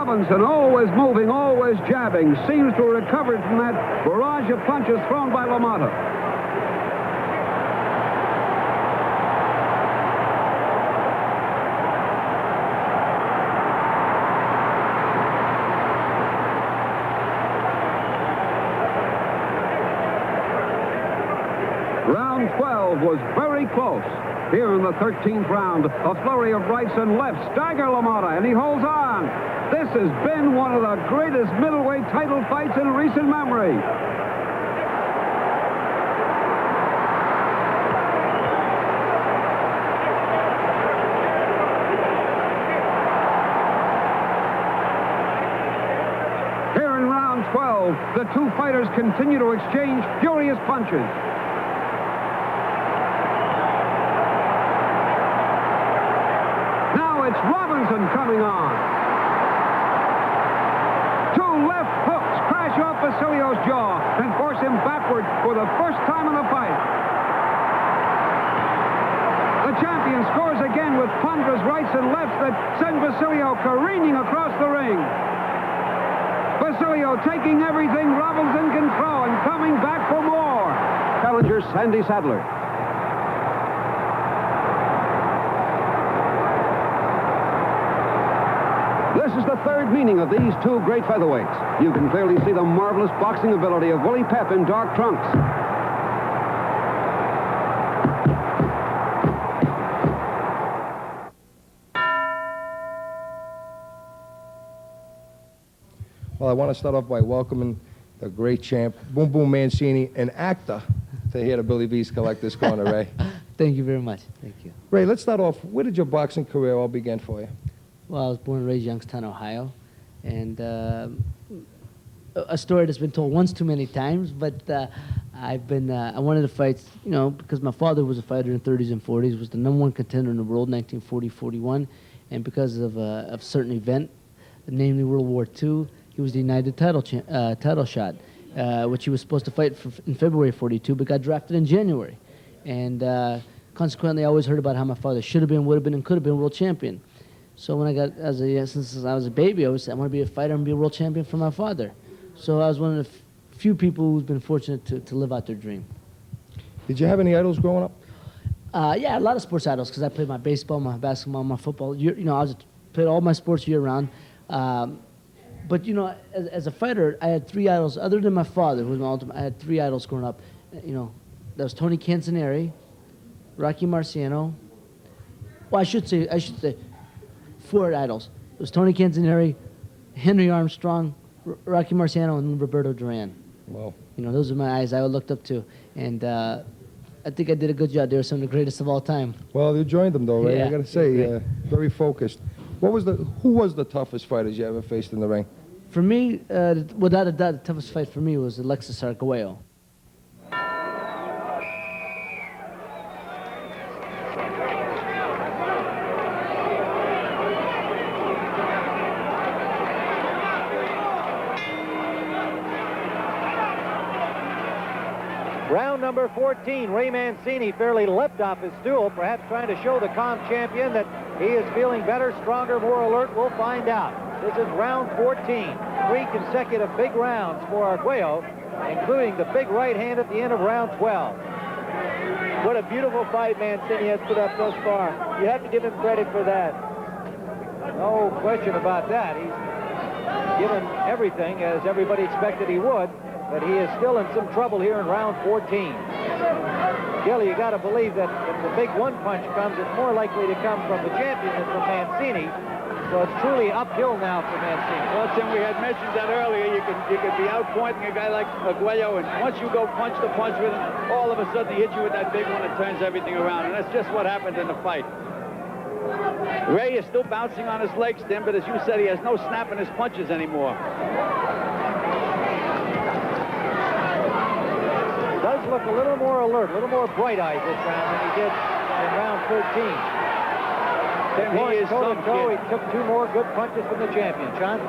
Robinson, always moving, always jabbing, seems to have recovered from that barrage of punches thrown by LaMotta. Round 12 was very close. Here in the 13th round, a flurry of rights and lefts stagger LaMotta, and he holds on. This has been one of the greatest middleweight title fights in recent memory. Here in round 12, the two fighters continue to exchange furious punches. It's Robinson coming on. Two left hooks crash off Basilio's jaw and force him backward for the first time in the fight. The champion scores again with ponderous rights and lefts that send Basilio careening across the ring. Basilio taking everything Robinson can throw and coming back for more. Challenger Sandy Sadler. This is the third meeting of these two great featherweights. You can clearly see the marvelous boxing ability of Willie Pep in dark trunks. Well, I want to start off by welcoming the great champ, Boom Boom Mancini, an actor, to here to Billy V's Collector's Corner, Ray. Thank you very much. Thank you. Ray, let's start off. Where did your boxing career all begin for you? Well, I was born and raised Youngstown, Ohio, and a story that's been told once too many times, but I wanted to fight, you know, because my father was a fighter in the 30s and 40s, was the #1 contender in the world, 1940-41, and because of a certain event, namely World War II, he was the United title shot, which he was supposed to fight in February of 42, but got drafted in January. And consequently, I always heard about how my father should have been, would have been, and could have been world champion. So when I got, since I was a baby, I always said, I want to be a fighter and be a world champion for my father. So I was one of the few people who's been fortunate to live out their dream. Did you have any idols growing up? Yeah, a lot of sports idols, because I played my baseball, my basketball, my football. You know, I played all my sports year round. But, you know, as a fighter, I had three idols. Other than my father, who was my ultimate, I had three idols growing up. You know, that was Tony Canzoneri, Rocky Marciano. Well, I should say, four idols. It was Tony Canzoneri, Henry Armstrong, Rocky Marciano, and Roberto Duran. Wow. You know, those are my eyes I looked up to. And I think I did a good job. They were some of the greatest of all time. Well, you joined them, though, right? Yeah. I got to say, very focused. Who was the toughest fighters you ever faced in the ring? For me, without a doubt, the toughest fight for me was Alexis Arguello. Round number 14, Ray Mancini fairly leapt off his stool, perhaps trying to show the calm champion that he is feeling better, stronger, more alert. We'll find out. This is round 14. 3 consecutive big rounds for Arguello, including the big right hand at the end of round 12. What a beautiful fight Mancini has put up thus far. You have to give him credit for that. No question about that. He's given everything as everybody expected he would, but he is still in some trouble here in round 14. Gilly, you got to believe that if the big one punch comes, it's more likely to come from the champion than from Mancini. So it's truly uphill now for Mancini. Well, Tim, we had mentioned that earlier. You could be out pointing a guy like Arguello, and once you go punch to punch with him, all of a sudden he hits you with that big one and turns everything around. And that's just what happened in the fight. Ray is still bouncing on his legs, Tim, but as you said, he has no snap in his punches anymore. Does look a little more alert, a little more bright-eyed this round than he did in round 13. Tim, he is some kid. He took 2 more good punches from the champion. John?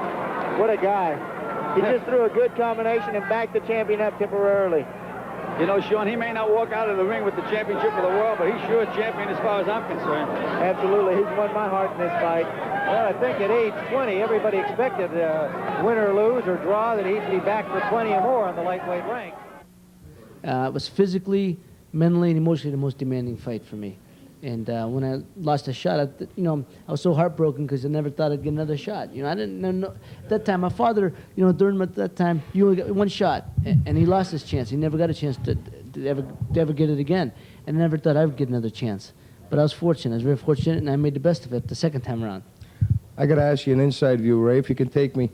What a guy. He just threw a good combination and backed the champion up temporarily. You know, Sean, he may not walk out of the ring with the championship of the world, but he's sure champion as far as I'm concerned. Absolutely. He's won my heart in this fight. Well, I think at age 20, everybody expected win or lose or draw that he'd be back for 20 or more on the lightweight rank. It was physically, mentally, and emotionally the most demanding fight for me. And when I lost a shot, I was so heartbroken because I never thought I'd get another shot. I didn't know. At that time, my father, during that time, you only got one shot, and he lost his chance. He never got a chance to ever get it again, and I never thought I would get another chance. But I was fortunate. I was very fortunate, and I made the best of it the second time around. I got to ask you an inside view, Ray, if you can take me.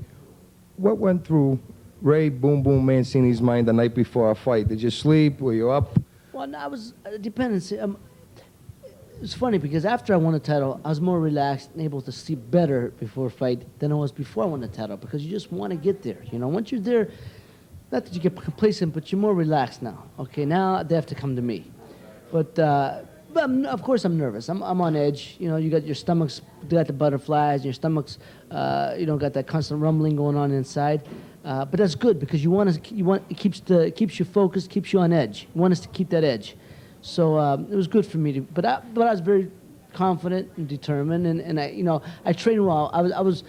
What went through Ray Boom Boom Mancini's mind the night before our fight? Did you sleep? Were you up? Well, no, I was dependency. It's funny because after I won the title, I was more relaxed and able to sleep better before a fight than I was before I won the title because you just want to get there. Once you're there, not that you get complacent, but you're more relaxed now. Okay, now they have to come to me. But of course I'm nervous. I'm on edge. You got your stomach's got the butterflies. Your stomach's got that constant rumbling going on inside. But that's good because it keeps you focused, keeps you on edge. You want us to keep that edge. So it was good for me but I was very confident and determined, and I trained well. I was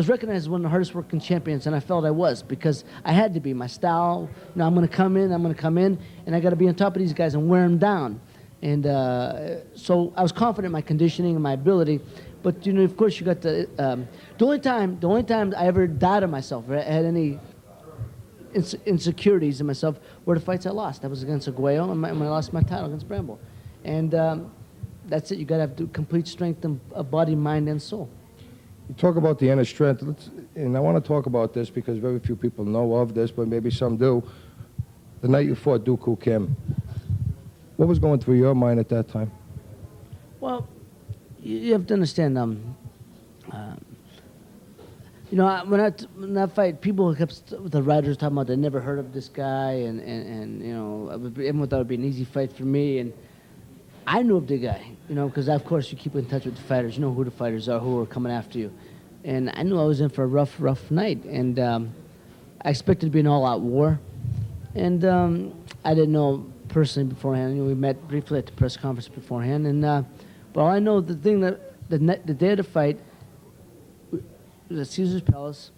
recognized as one of the hardest working champions, and I felt I was because I had to be. My style, I'm going to come in, and I got to be on top of these guys and wear them down. And so I was confident in my conditioning and my ability. But of course, you got the only time I ever doubted myself, or I had any insecurities in myself, were the fights I lost. That was against Aguayo, and when I lost my title against Bramble. And that's it. You got to have complete strength of body, mind, and soul. You talk about the inner strength, and I want to talk about this because very few people know of this, but maybe some do. The night you fought Dooku Kim, what was going through your mind at that time? Well, you have to understand. When that fight, people the writers talking about they never heard of this guy, and everyone thought it would be an easy fight for me, and I knew of the guy, because of course you keep in touch with the fighters, you know who the fighters are, who are coming after you, and I knew I was in for a rough night, and I expected to be an all-out war, and I didn't know personally beforehand. We met briefly at the press conference beforehand, and but all I know, the thing that the day of the fight. It was at Caesar's Palace,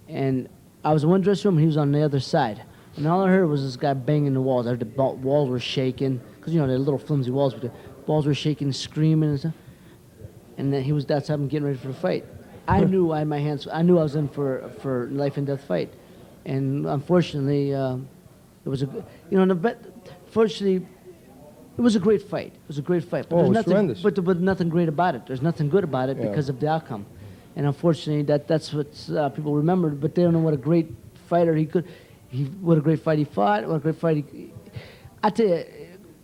and I was in one dressing room, and he was on the other side. And all I heard was this guy banging the walls. I heard the walls were shaking, because, they're little flimsy walls, but the walls were shaking, screaming and stuff. And then that's how I'm getting ready for the fight. I knew I had my hands, I knew I was in for life and death fight. And unfortunately, it was fortunately, it was a great fight. It was a great fight. But there's tremendous. But nothing great about it. There's nothing good about it because of the outcome. And unfortunately, that's what people remembered. But they don't know what a great fighter what a great fight he fought. What a great fight I tell you,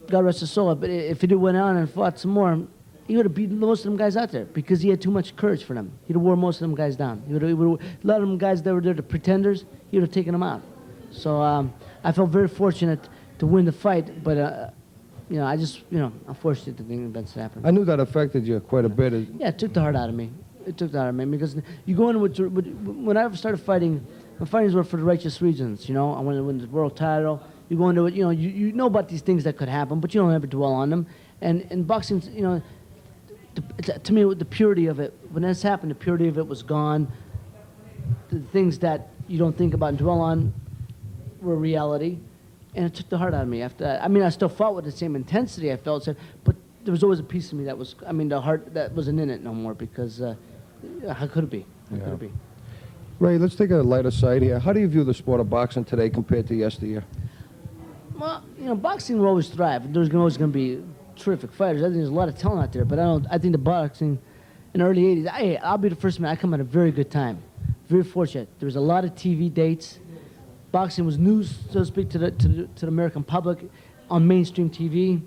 God rest his soul. But if he went on and fought some more, he would have beaten most of them guys out there because he had too much courage for them. He'd have wore most of them guys down. He would have, a lot of them guys that were there, the pretenders, he would have taken them out. So I felt very fortunate to win the fight, but unfortunately, the events that happened. I knew that affected you quite a bit. Yeah, it took the heart out of me. It took the heart out of me because you go in when I started fighting, my fightings were for the righteous reasons. I wanted to win the world title. You go into it, you know about these things that could happen, but you don't ever dwell on them. And boxing, to me, the purity of it, when this happened, the purity of it was gone. The things that you don't think about and dwell on were reality. And it took the heart out of me after that. I mean, I still fought with the same intensity I felt, but there was always a piece of me that was, the heart that wasn't in it no more because how could it be? How could it be? Ray, let's take a lighter side here. How do you view the sport of boxing today compared to yesteryear? Well, boxing will always thrive. There's always going to be terrific fighters. I think there's a lot of talent out there, but I think the boxing in the early 80s, I'll be the first man. I come at a very good time. Very fortunate. There was a lot of TV dates. Boxing was news, so to speak, to the American public on mainstream TV,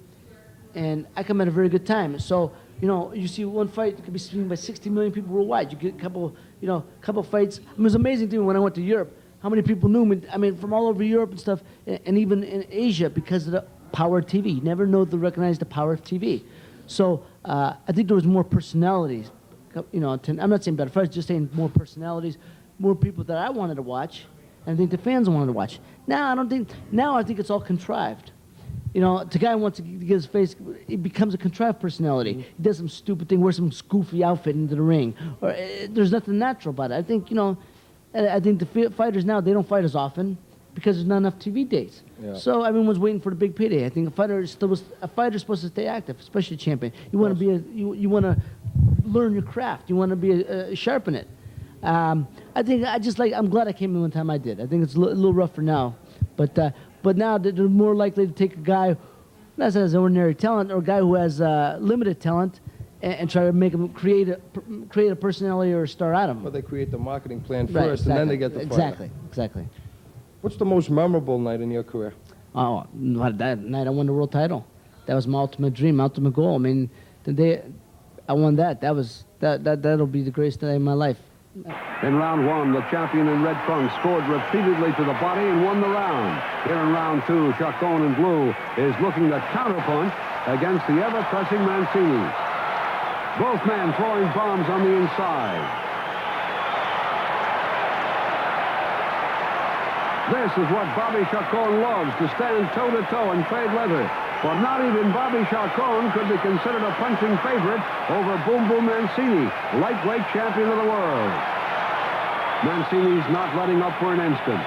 and I come at a very good time. So, you see one fight that could be seen by 60 million people worldwide. You get a couple fights. It was amazing to me when I went to Europe, how many people knew me, from all over Europe and stuff, and even in Asia because of the power of TV. You never know to recognize the power of TV. So I think there was more personalities. I'm not saying better fights, just saying more personalities, more people that I wanted to watch. And I think the fans wanted to watch. Now I think it's all contrived. You know, the guy wants to get his face, it becomes a contrived personality. He does some stupid thing, wears some goofy outfit into the ring. Or there's nothing natural about it. I think, you know, I think the fighters now, they don't fight as often because there's not enough TV dates. Yeah. So everyone's waiting for the big payday. I think a fighter's supposed to stay active, especially a champion. You want to be you want to learn your craft. You want to be sharpen it. I think I'm glad I came in one time I did. I think it's a little rougher now, but now they're more likely to take a guy that has ordinary talent or a guy who has limited talent and try to make him create a personality or a star out of him. But they create the marketing plan Right, first, and then they get the fighter. Exactly. What's the most memorable night in your career? Oh, that night I won the world title. That was my ultimate dream, ultimate goal. I mean, the day I won that'll be the greatest day of my life. In round one, the champion in red trunks scored repeatedly to the body and won the round. Here in round two, Chacon in blue is looking to counterpunch against the ever-pressing Mancini. Both men throwing bombs on the inside. This is what Bobby Chacon loves, to stand toe-to-toe and trade leather. But not even Bobby Chacon could be considered a punching favorite over Boom Boom Mancini, lightweight champion of the world. Mancini's not letting up for an instant.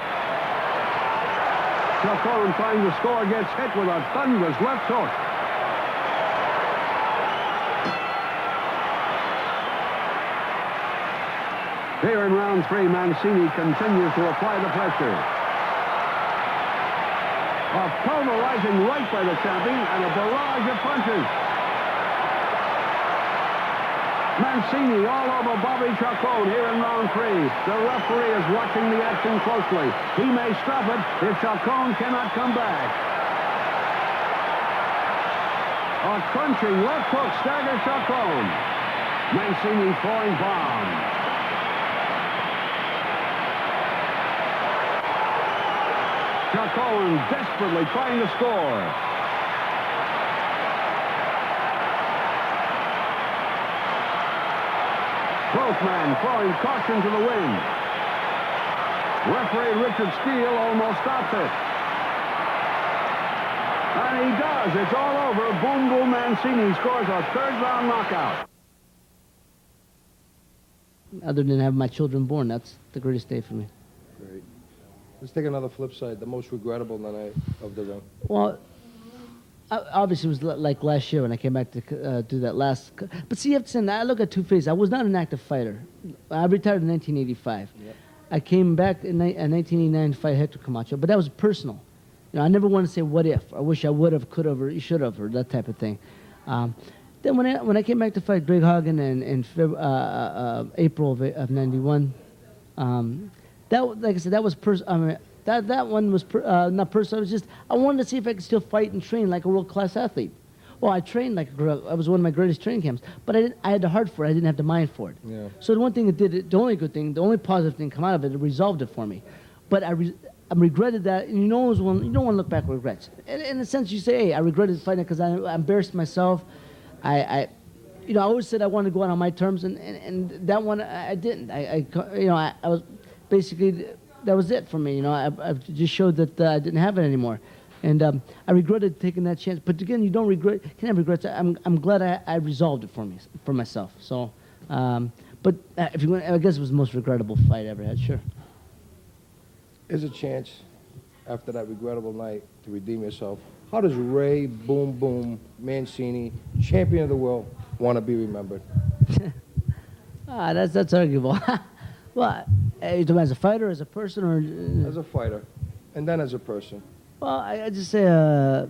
Chacon, trying to score, gets hit with a thunderous left hook. Here in round three, Mancini continues to apply the pressure. A pulverizing right by the champion and a barrage of punches. Mancini all over Bobby Chacon here in round three. The referee is watching the action closely. He may stop it if Chacon cannot come back. A crunching left hook staggers Chacon. Mancini throwing bombs. Chacon desperately trying to score. Both men throwing caution to the wind. Referee Richard Steele almost stops it. And he does. It's all over. Boom Boom Mancini scores a third-round knockout. Other than having my children born, that's the greatest day for me. Great. Let's take another flip side, the most regrettable night of the ring. Well, obviously it was like last year when I came back to do that last. But see, you have to say, I look at two phases. I was not an active fighter. I retired in 1985. Yep. I came back in 1989 to fight Hector Camacho, but that was personal. You know, I never want to say what if. I wish I would have, could have, or should have, or that type of thing. Then when I came back to fight Greg Hagen in April of '91. That, like I said, that was that one was not personal. It was just I wanted to see if I could still fight and train like a world-class athlete. Well, I trained like I was one of my greatest training camps, but I had the heart for it. I didn't have the mind for it. Yeah. So the one thing it did, the only good thing, the only positive thing come out of it, it resolved it for me. But I regretted that, and you don't want to look back with regrets. In a sense, you say, hey, I regretted fighting because I embarrassed myself. I always said I wanted to go out on my terms, and that one I didn't. I was. Basically, that was it for me. You know, I just showed that I didn't have it anymore, and I regretted taking that chance. But again, you don't regret. Can't have regrets. I'm glad I resolved it for myself. So, but if you want, I guess it was the most regrettable fight I ever had. Sure. Is a chance after that regrettable night to redeem yourself. How does Ray Boom Boom Mancini, champion of the world, want to be remembered? That's arguable. Well. As a fighter, as a person, or as a fighter, and then as a person. Well, I just say that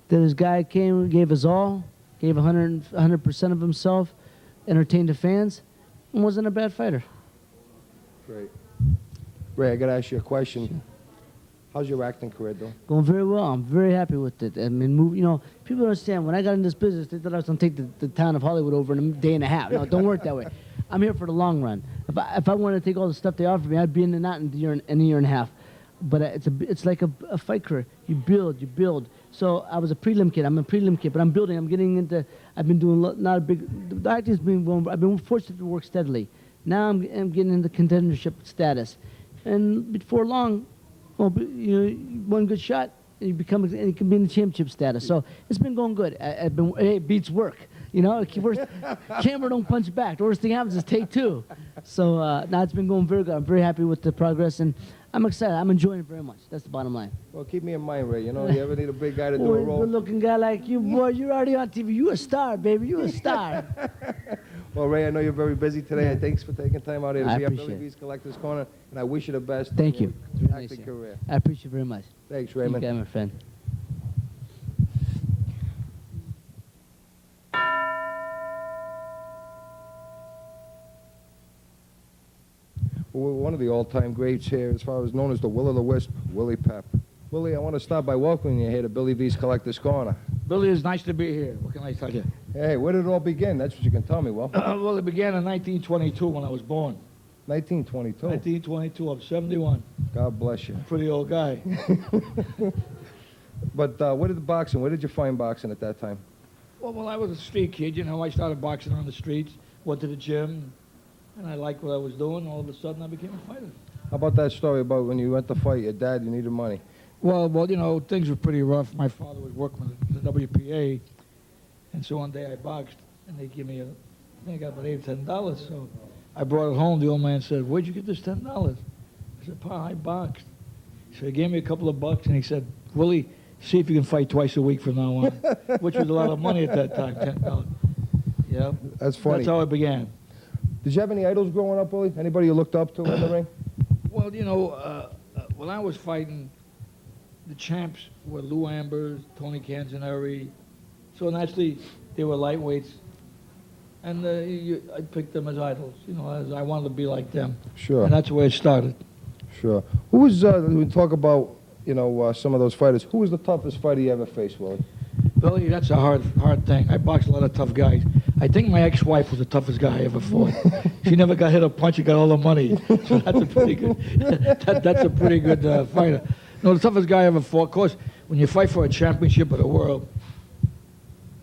this guy came, gave his all, gave 100% of himself, entertained the fans, and wasn't a bad fighter. Great. Ray, I got to ask you a question. Sure. How's your acting career doing? Going very well. I'm very happy with it. I mean, people don't understand. When I got in this business, they thought I was going to take the town of Hollywood over in a day and a half. No, it don't work that way. I'm here for the long run. If I wanted to take all the stuff they offered me, I'd be in the knot in a year and a half. But it's like a fight career. You build. So I was a prelim kid. I'm a prelim kid, but I'm building. I'm getting into. I've been doing not a big. The acting's been going. I've been fortunate to work steadily. Now I'm getting into contendership status, and before long, well, one good shot, it can be in the championship status. So it's been going good. It beats work. You know, camera don't punch back. The worst thing happens is take two. So now it's been going very good. I'm very happy with the progress, and I'm excited. I'm enjoying it very much. That's the bottom line. Well, keep me in mind, Ray. You know, you ever need a big guy to do a role? Good-looking guy like you, boy, you're already on TV. You a star, baby. You a star. Well, Ray, I know you're very busy today, and thanks for taking time out here to I be at appreciate Billy V's Collector's Corner, and I wish you the best. Thank you. in your Nice acting of you. career. I appreciate it very much. Thanks, Raymond. You got my friend. Well, one of the all-time greats here, as far as known as the Will-o'-the-Wisp, Willie Pep. Willie, I want to start by welcoming you here to Billy V's Collector's Corner. Billy, it's nice to be here. What can I tell you? Hey, where did it all begin? That's what you can tell me, Will. Well, it began in 1922 when I was born. 1922. 1922, I'm 71. God bless you. Pretty old guy. But where did you find boxing at that time? Well, I was a street kid. You know, I started boxing on the streets, went to the gym, and I liked what I was doing. All of a sudden, I became a fighter. How about that story about when you went to fight your dad, you needed money? Well, you know, things were pretty rough. My father was working with the WPA, and so one day I boxed, and they gave me I think I got about $8 or $10. So I brought it home. The old man said, "Where'd you get this $10?" I said, "Pa, I boxed." So he gave me a couple of bucks, and he said, "Willie, see if you can fight twice a week from now on," which was a lot of money at that time, $10. Yeah, That's funny. That's how it began. Did you have any idols growing up, Willie? Anybody you looked up to in the ring? Well, you know, when I was fighting, the champs were Lou Ambers, Tony Canzoneri. So naturally, they were lightweights. And I picked them as idols, you know, as I wanted to be like them. Sure. And that's where it started. Sure. Who was, when we talk about, you know, some of those fighters, who was the toughest fighter you ever faced, Willie? Billy, that's a hard thing. I boxed a lot of tough guys. I think my ex-wife was the toughest guy I ever fought. She never got hit a punch and got all the money. So that's a pretty good, that's a pretty good fighter. No, the toughest guy I ever fought. Of course, when you fight for a championship of the world,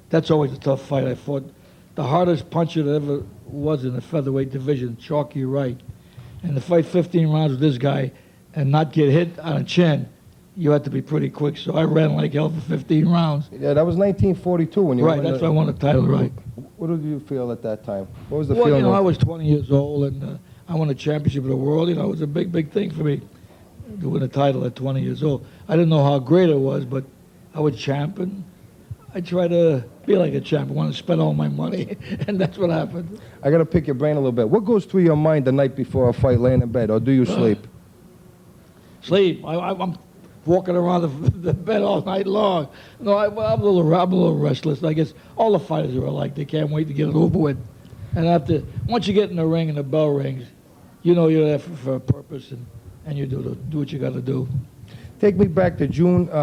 that's always a tough fight. I fought the hardest puncher that ever was in the featherweight division, Chalky Wright. And to fight 15 rounds with this guy and not get hit on a chin, you had to be pretty quick. So I ran like hell for 15 rounds. Yeah, that was 1942 when you Right, that's why I won the title, right. What did you feel at that time? What was the Well, feeling? you know, like? I was 20 years old, and I won a championship of the world. You know, it was a big, big thing for me to win a title at 20 years old. I didn't know how great it was, but I was champ, and I tried to be like a champ. I wanted to spend all my money, and that's what happened. I got to pick your brain a little bit. What goes through your mind the night before a fight, laying in bed, or do you sleep? Sleep. I'm walking around the bed all night long. No, I'm a little restless. I guess all the fighters are alike. They can't wait to get it over with. And once you get in the ring and the bell rings, you know you're there for a purpose, and you do what you got to do. Take me back to January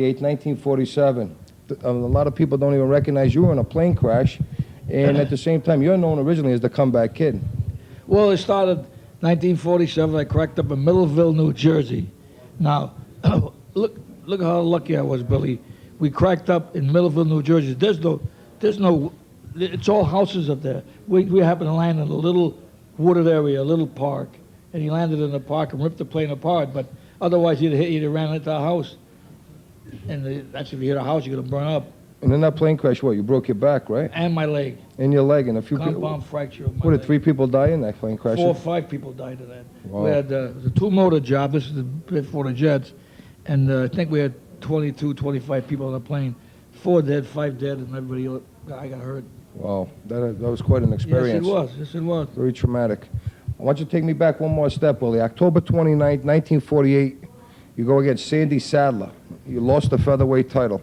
8th, 1947. A lot of people don't even recognize you were in a plane crash, and at the same time, you're known originally as the comeback kid. Well, it started 1947. I cracked up in Middleville, New Jersey. Now, look how lucky I was, Billy. We cracked up in Middleville, New Jersey. There's no, it's all houses up there. We happened to land in a little wooded area, a little park, and he landed in the park and ripped the plane apart. But otherwise, he'd have ran into a house. And that's if you hit a house, you're gonna burn up. And in that plane crash, what, you broke your back, right? And my leg. And your leg, and a few Compound fracture of my What, did leg. 3 people die in that plane crash? 4 or 5 people died in that. Wow. We had it was a 2-motor job. This is before the jets, and I think we had 22, 25 people on the plane. 4 dead, 5 dead, and everybody else, I got hurt. Wow, that was quite an experience. Yes, it was. Yes, it was. Very traumatic. I want you to take me back one more step, Willie. October 29th, 1948, you go against Sandy Sadler. You lost the featherweight title.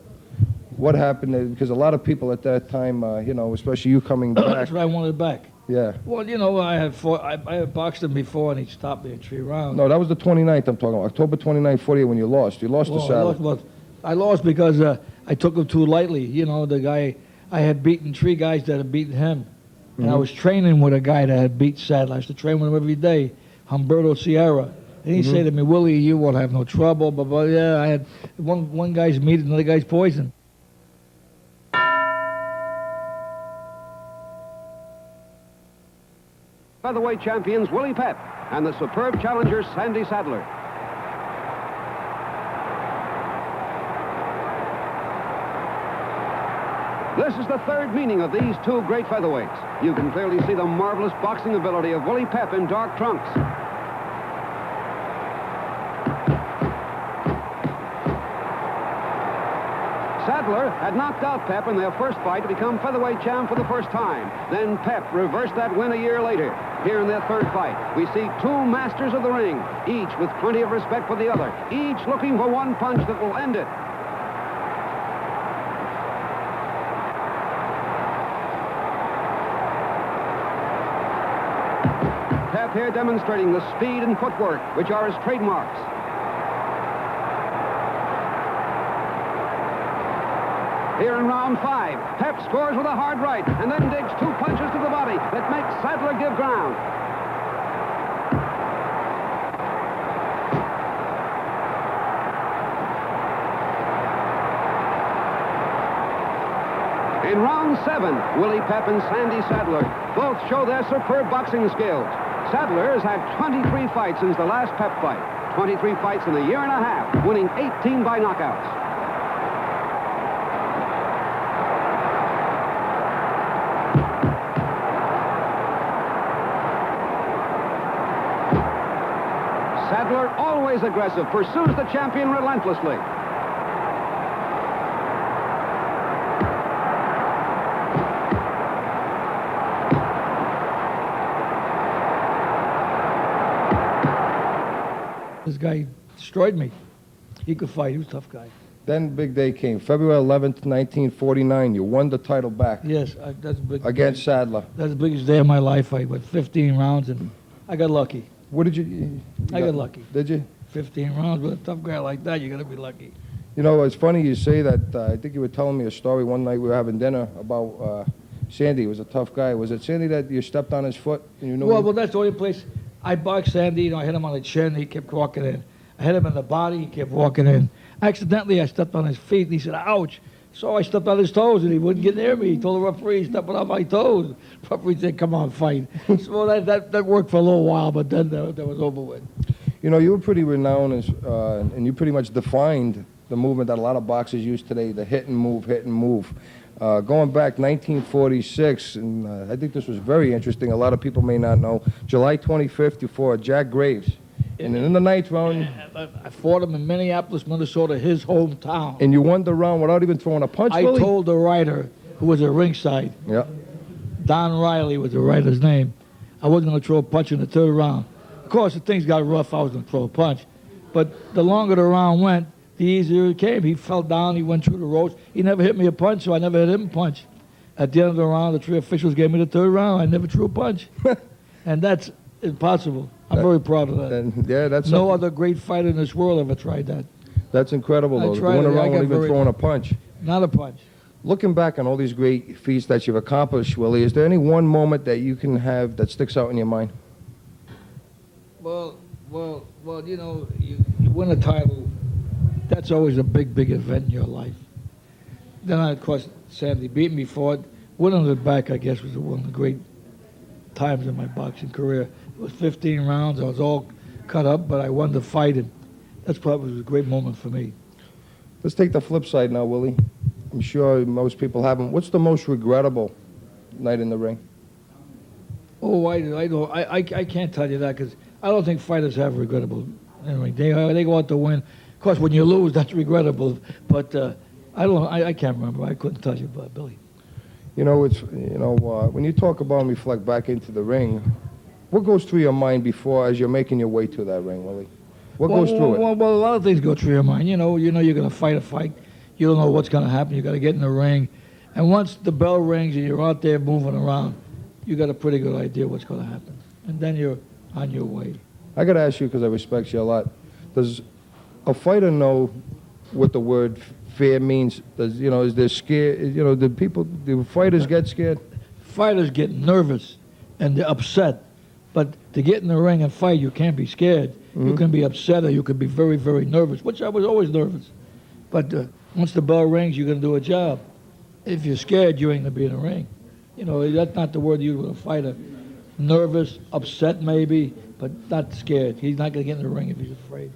What happened there? Because a lot of people at that time, you know, especially you coming back. That's what I wanted back. Yeah. Well, you know, I had boxed him before, and he stopped me in 3 rounds. No, that was the 29th I'm talking about. October 29th, 48, when you lost. You lost to Sadler. I lost because I took him too lightly. You know, the guy, I had beaten 3 guys that had beaten him. And I was training with a guy that had beat Sadler. I used to train with him every day, Humberto Sierra. And he'd say to me, "Willie, you won't have no trouble." But yeah, I had one guy's meat, another guy's poison. Featherweight champions Willie Pep and the superb challenger Sandy Sadler. This is the third meeting of these two great featherweights. You can clearly see the marvelous boxing ability of Willie Pep in dark trunks. Sadler had knocked out Pep in their first fight to become featherweight champ for the first time. Then Pep reversed that win a year later. Here in their third fight, we see two masters of the ring, each with plenty of respect for the other, each looking for one punch that will end it. Pep here demonstrating the speed and footwork, which are his trademarks. Here in round 5, Pep scores with a hard right and then digs two punches to the body that makes Sadler give ground. In round 7, Willie Pep and Sandy Sadler both show their superb boxing skills. Sadler has had 23 fights since the last Pep fight. 23 fights in a year and a half, winning 18 by knockouts. Sadler, always aggressive, pursues the champion relentlessly. This guy destroyed me. He could fight. He was a tough guy. Then big day came. February 11th, 1949. You won the title back. Yes, that's big. Against Sadler. That's the biggest day of my life. I went 15 rounds, and I got lucky. What did you... I got lucky. Did you? 15 rounds with a tough guy like that, you got to be lucky. You know, it's funny you say that. I think you were telling me a story one night we were having dinner about Sandy. He was a tough guy. Was it Sandy that you stepped on his foot? And you knew well, that's the only place. I boxed Sandy. I hit him on the chin. He kept walking in. I hit him in the body. He kept walking in. Accidentally, I stepped on his feet, and he said, ouch. So I stepped on his toes, and he wouldn't get near me. He told the referee, stepping on my toes. The referee said, come on, fight. So that worked for a little while, but then that was over with. You know, you were pretty renowned, and you pretty much defined the movement that a lot of boxers use today, the hit and move, hit and move. Going back 1946, and I think this was very interesting. A lot of people may not know. July 25th, you fought Jack Graves. And then in the ninth round... I fought him in Minneapolis, Minnesota, his hometown. And you won the round without even throwing a punch, I Willie? told the writer, who was at ringside, yeah. Don Riley was the writer's name, I wasn't going to throw a punch in the third round. Of course, if things got rough, I was going to throw a punch. But the longer the round went, the easier it came. He fell down. He went through the ropes. He never hit me a punch, so I never hit him a punch. At the end of the round, the three officials gave me the third round. I never threw a punch. And that's impossible. I'm very proud of that. Yeah, that's no other great fighter in this world ever tried that. That's incredible, though. tried Going it. around without even throwing a punch. Not a punch. Looking back on all these great feats that you've accomplished, Willie, is there any one moment that you can have that sticks out in your mind? Well, you know, you win a title, that's always a big, big event in your life. Then, of course, Sandy beat me for it. Winning it back, I guess, was one of the great times in my boxing career. It was 15 rounds. I was all cut up, but I won the fight, and that's probably a great moment for me. Let's take the flip side now, Willie. I'm sure most people haven't. What's the most regrettable night in the ring? Oh, I can't tell you that because I don't think fighters have regrettable. Anyway, they go out to win. Of course, when you lose, that's regrettable. But I can't remember. I couldn't tell you about Billy. You know, when you talk about and reflect back into the ring, what goes through your mind before as you're making your way to that ring, Willie? What goes through it? Well, a lot of things go through your mind. You know you're going to fight a fight. You don't know what's going to happen. You got to get in the ring, and once the bell rings and you're out there moving around, you got a pretty good idea what's going to happen, and then you're on your way. I got to ask you because I respect you a lot. Does a fighter know what the word fear means? Is there scared? Do fighters get scared? Fighters get nervous and they're upset, but to get in the ring and fight, you can't be scared. Mm-hmm. You can be upset or you can be very, very nervous, which I was always nervous. But once the bell rings, you're going to do a job. If you're scared, you ain't going to be in the ring. You know, that's not the word you use with a fighter. Nervous, upset maybe, but not scared. He's not going to get in the ring if he's afraid.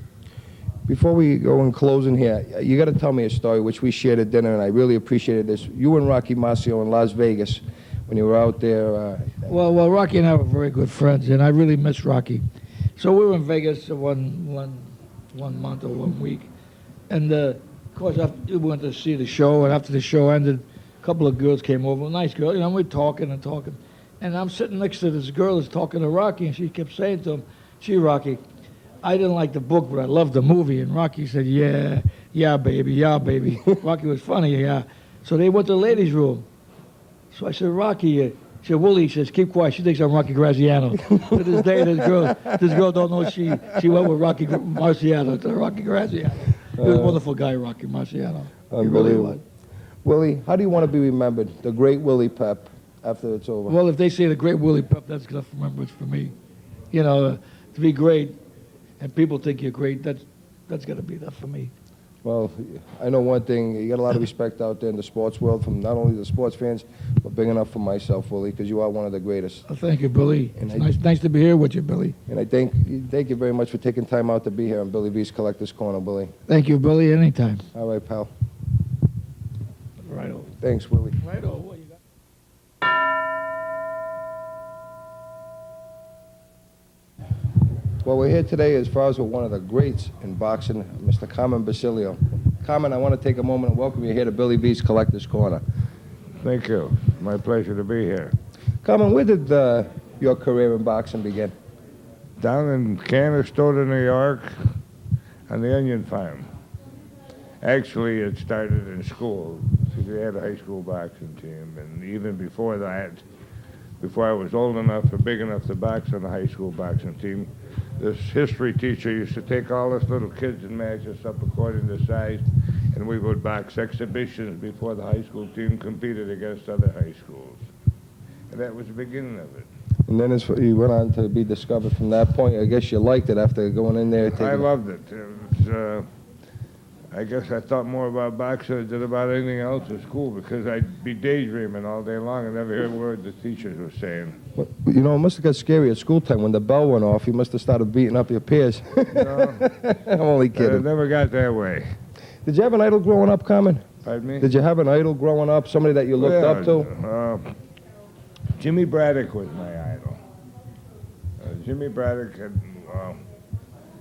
Before we go in closing here, you got to tell me a story, which we shared at dinner, and I really appreciated this. You and Rocky Marcio in Las Vegas, when you were out there. Well, Rocky and I were very good friends, and I really miss Rocky. So we were in Vegas one month or 1 week, and of course we went to see the show. And after the show ended, a couple of girls came over, nice girl. You know, we're talking and talking, and I'm sitting next to this girl who's talking to Rocky, and she kept saying to him, "Gee, Rocky, I didn't like the book, but I loved the movie." And Rocky said, yeah, baby. Rocky was funny, yeah. So they went to the ladies' room. So I said, Rocky, she said, Willie, says, keep quiet. She thinks I'm Rocky Graziano. To this day, this girl don't know she went with Rocky Marciano to Rocky Graziano. He was a wonderful guy, Rocky Marciano. He really was. Willie, how do you want to be remembered? The great Willie Pep, after it's over. Well, if they say the great Willie Pep, that's enough remembrance for me. You know, to be great, and people think you're great, that's got to be enough for me. Well, I know one thing, you got a lot of respect out there in the sports world from not only the sports fans, but big enough for myself, Willie, because you are one of the greatest. Well, thank you, Billy. It's nice to be here with you, Billy. And I thank you very much for taking time out to be here on Billy V's Collector's Corner, Billy. Thank you, Billy, anytime. All right, pal. Right over. Thanks, Willie. Right over. What you got? Well, we're here today as far as with one of the greats in boxing, Mr. Carmen Basilio. Carmen, I want to take a moment and welcome you here to Billy V's Collector's Corner. Thank you. My pleasure to be here. Carmen, where did your career in boxing begin? Down in Canastota, New York, on the onion farm. Actually, it started in school. We had a high school boxing team, and even before that, before I was old enough or big enough to box on the high school boxing team, this history teacher used to take all us little kids and match us up according to size, and we would box exhibitions before the high school team competed against other high schools. And that was the beginning of it. And then you went on to be discovered from that point. I guess you liked it after going in there. I loved it. I guess I thought more about boxing than I did about anything else in school because I'd be daydreaming all day long and never hear a word the teachers were saying. Well, you know, it must have got scary at school time when the bell went off. You must have started beating up your peers. No, I'm only kidding. it never got that way. Did you have an idol growing up, Carmen? Pardon me? Did you have an idol growing up, somebody that you looked up to? Jimmy Braddock was my idol. Jimmy Braddock had,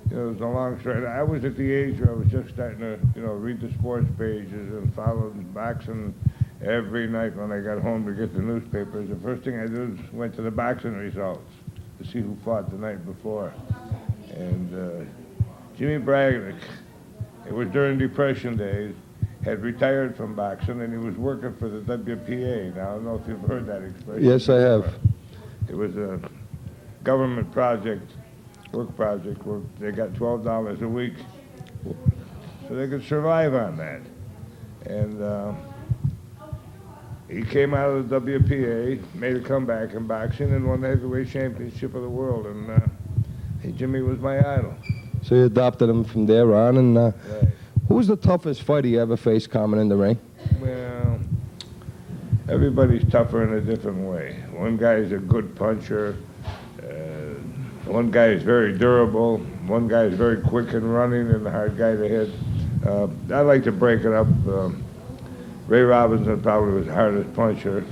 it was a long story. I was at the age where I was just starting to, read the sports pages and follow boxing every night when I got home to get the newspapers. The first thing I did was went to the boxing results to see who fought the night before. And Jimmy Braddock, it was during Depression days, had retired from boxing and he was working for the WPA. Now, I don't know if you've heard that expression. Yes, I have. It was a government project, work project, where they got $12 a week so they could survive on that. And he came out of the WPA, made a comeback in boxing, and won the heavyweight championship of the world. And Jimmy was my idol. So you adopted him from there on. And Right. who was the toughest fighter you ever faced, Carmen, in the ring? Well, everybody's tougher in a different way. One guy's a good puncher. One guy is very durable. One guy is very quick and running and a hard guy to hit. I like to break it up. Ray Robinson probably was the hardest puncher.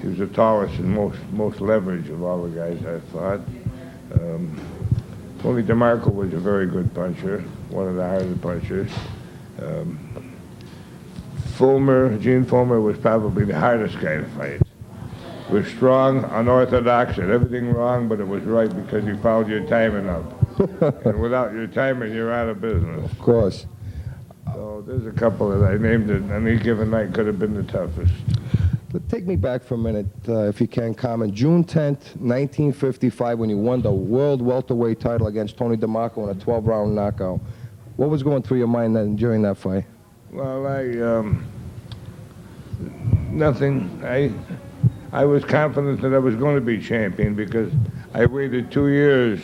He was the tallest and most leverage of all the guys I fought. Tony DeMarco was a very good puncher, one of the hardest punchers. Gene Fulmer was probably the hardest guy to fight. He was strong, unorthodox, did everything wrong, but it was right because you followed your timing up. And without your timing, you're out of business. Of course. So there's a couple that I named that on any given night could have been the toughest. But take me back for a minute, if you can, Carmen. June 10th, 1955, when you won the world welterweight title against Tony DeMarco in a 12-round knockout. What was going through your mind then during that fight? Well, nothing. I was confident that I was going to be champion because I waited 2 years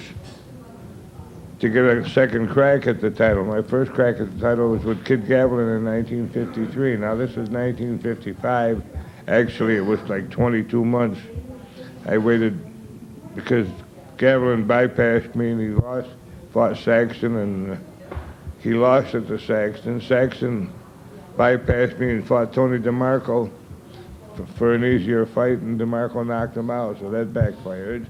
to get a second crack at the title. My first crack at the title was with Kid Gavilan in 1953. Now, this is 1955. Actually, it was like 22 months. I waited because Gavilan bypassed me and he lost, fought Saxon, and He lost it to Saxton. Saxton bypassed me and fought Tony DeMarco for an easier fight, and DeMarco knocked him out, so that backfired.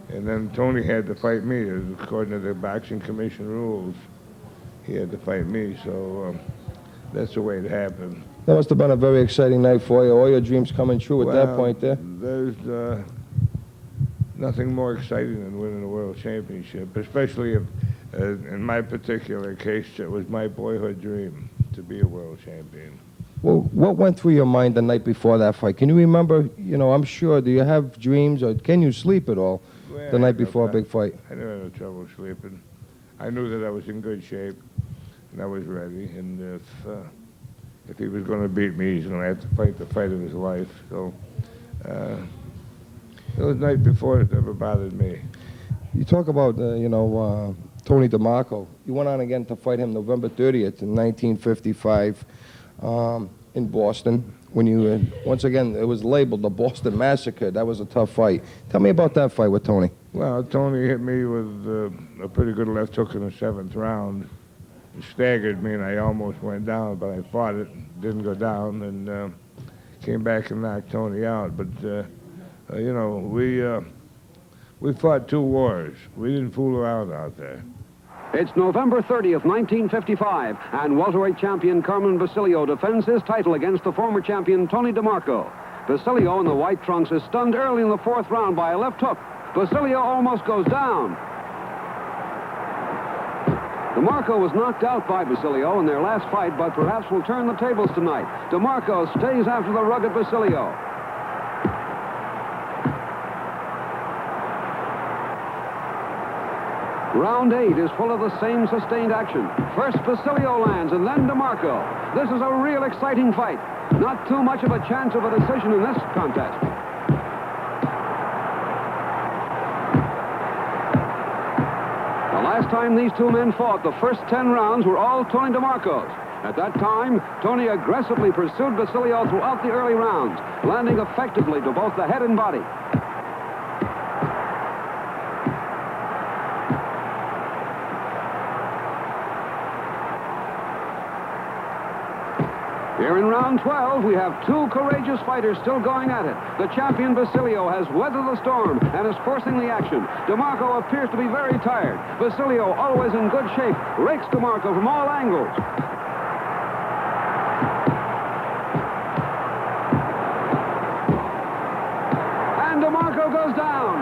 And then Tony had to fight me, according to the Boxing Commission rules. He had to fight me, so that's the way it happened. That must have been a very exciting night for you. All your dreams coming true at that point there. There's nothing more exciting than winning a world championship, especially if, in my particular case, it was my boyhood dream to be a world champion. Well, what went through your mind the night before that fight? Can you remember, I'm sure, do you have dreams or can you sleep at all the night before a big fight? I never had no trouble sleeping. I knew that I was in good shape and I was ready, and if he was going to beat me, he's going to have to fight the fight of his life. So the night before, it never bothered me. You talk about, Tony DeMarco. You went on again to fight him November 30th in 1955 in Boston. When you, once again, it was labeled the Boston Massacre. That was a tough fight. Tell me about that fight with Tony. Well, Tony hit me with a pretty good left hook in the 7th round. It staggered me, and I almost went down, but I fought it, didn't go down, and came back and knocked Tony out. But, we fought 2 wars. We didn't fool around out there. It's November 30th, 1955, and welterweight champion Carmen Basilio defends his title against the former champion Tony DeMarco. Basilio in the white trunks is stunned early in the 4th round by a left hook. Basilio almost goes down. DeMarco was knocked out by Basilio in their last fight, but perhaps will turn the tables tonight. DeMarco stays after the rugged Basilio. Round 8 is full of the same sustained action. First Basilio lands and then DeMarco. This is a real exciting fight. Not too much of a chance of a decision in this contest. The last time these 2 men fought, the first 10 rounds were all Tony DeMarco's. At that time, Tony aggressively pursued Basilio throughout the early rounds, landing effectively to both the head and body. Here in round 12, we have 2 courageous fighters still going at it. The champion Basilio has weathered the storm and is forcing the action. DeMarco appears to be very tired. Basilio, always in good shape, rakes DeMarco from all angles. And DeMarco goes down.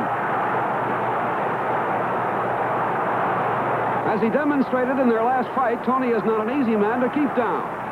As he demonstrated in their last fight, Tony is not an easy man to keep down.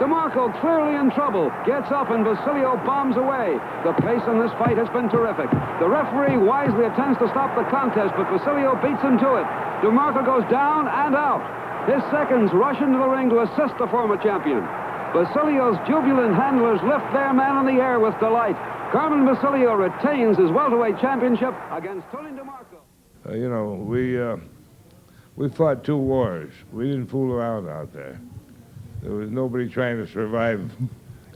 DeMarco, clearly in trouble, gets up and Basilio bombs away. The pace in this fight has been terrific. The referee wisely attempts to stop the contest, but Basilio beats him to it. DeMarco goes down and out. His seconds rush into the ring to assist the former champion. Basilio's jubilant handlers lift their man in the air with delight. Carmen Basilio retains his welterweight championship against Tony DeMarco. We fought 2 wars. We didn't fool around out there. There was nobody trying to survive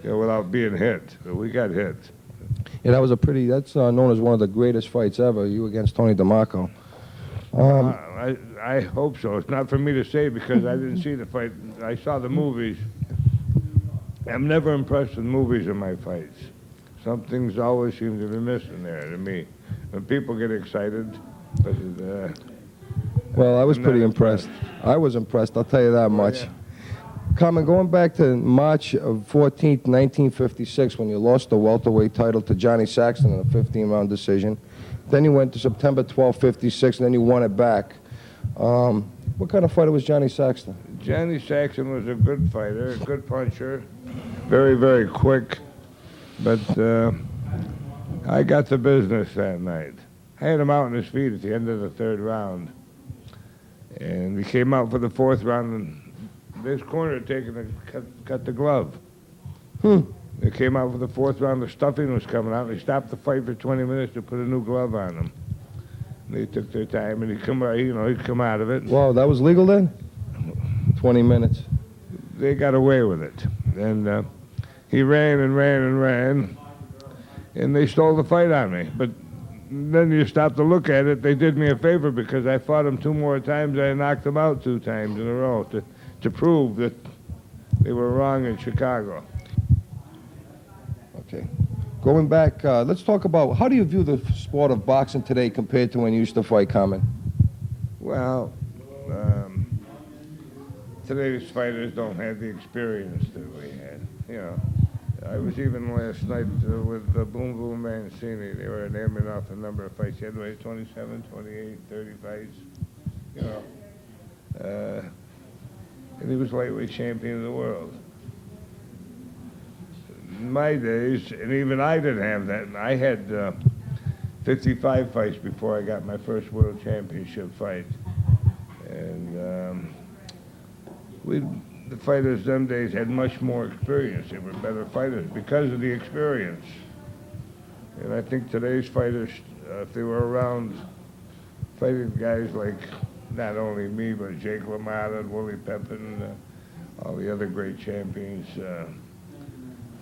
without being hit. We got hit. Yeah, that was that's known as one of the greatest fights ever, you against Tony DeMarco. I hope so. It's not for me to say because I didn't see the fight. I saw the movies. I'm never impressed with movies in my fights. Some things always seem to be missing there to me. When people get excited, well, I was pretty impressed. I was impressed, I'll tell you that much. Yeah. Carmen, going back to March of 14th, 1956, when you lost the welterweight title to Johnny Saxton in a 15-round decision. Then you went to September 12, 56, and then you won it back. What kind of fighter was Johnny Saxton? Johnny Saxton was a good fighter, a good puncher, very, very quick. But I got the business that night. I had him out on his feet at the end of the 3rd round. And we came out for the 4th round, and this corner had taken cut the glove. They came out for the 4th round. The stuffing was coming out. They stopped the fight for 20 minutes to put a new glove on him. They took their time, and he'd come out of it. Wow, that was legal then? 20 minutes. They got away with it. And he ran and ran and ran, and they stole the fight on me. But then you stop to look at it, they did me a favor because I fought them 2 more times. I knocked them out 2 times in a row to prove that they were wrong in Chicago. Okay. Going back, let's talk about how do you view the sport of boxing today compared to when you used to fight, Carmen? Well, today's fighters don't have the experience that we had. You know, I was even last night with Boom Boom Mancini. They were naming off a number of fights. He had 27, 28, 30 fights. You know, and he was lightweight champion of the world. In my days, and even I didn't have that. I had 55 fights before I got my first world championship fight. And the fighters them days had much more experience. They were better fighters because of the experience. And I think today's fighters, if they were around fighting guys like not only me, but Jake LaMotta and Willie Pep and all the other great champions,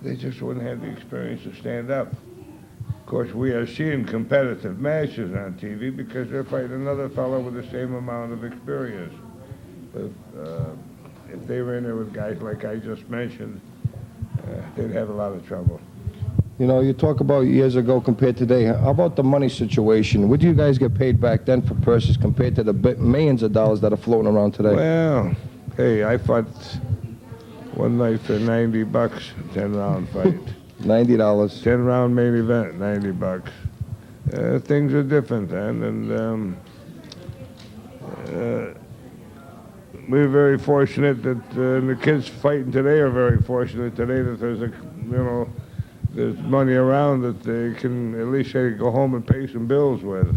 they just wouldn't have the experience to stand up. Of course, we are seeing competitive matches on TV because they're fighting another fellow with the same amount of experience. But if they were in there with guys like I just mentioned, they'd have a lot of trouble. You know, you talk about years ago compared to today. How about the money situation? What do you guys get paid back then for purses compared to the millions of dollars that are floating around today? Well, hey, I fought one night for $90, 10-round fight. $90. 10-round main event, $90. Things are different then, and we're very fortunate that the kids fighting today are very fortunate today that there's money around that they can at least go home and pay some bills with.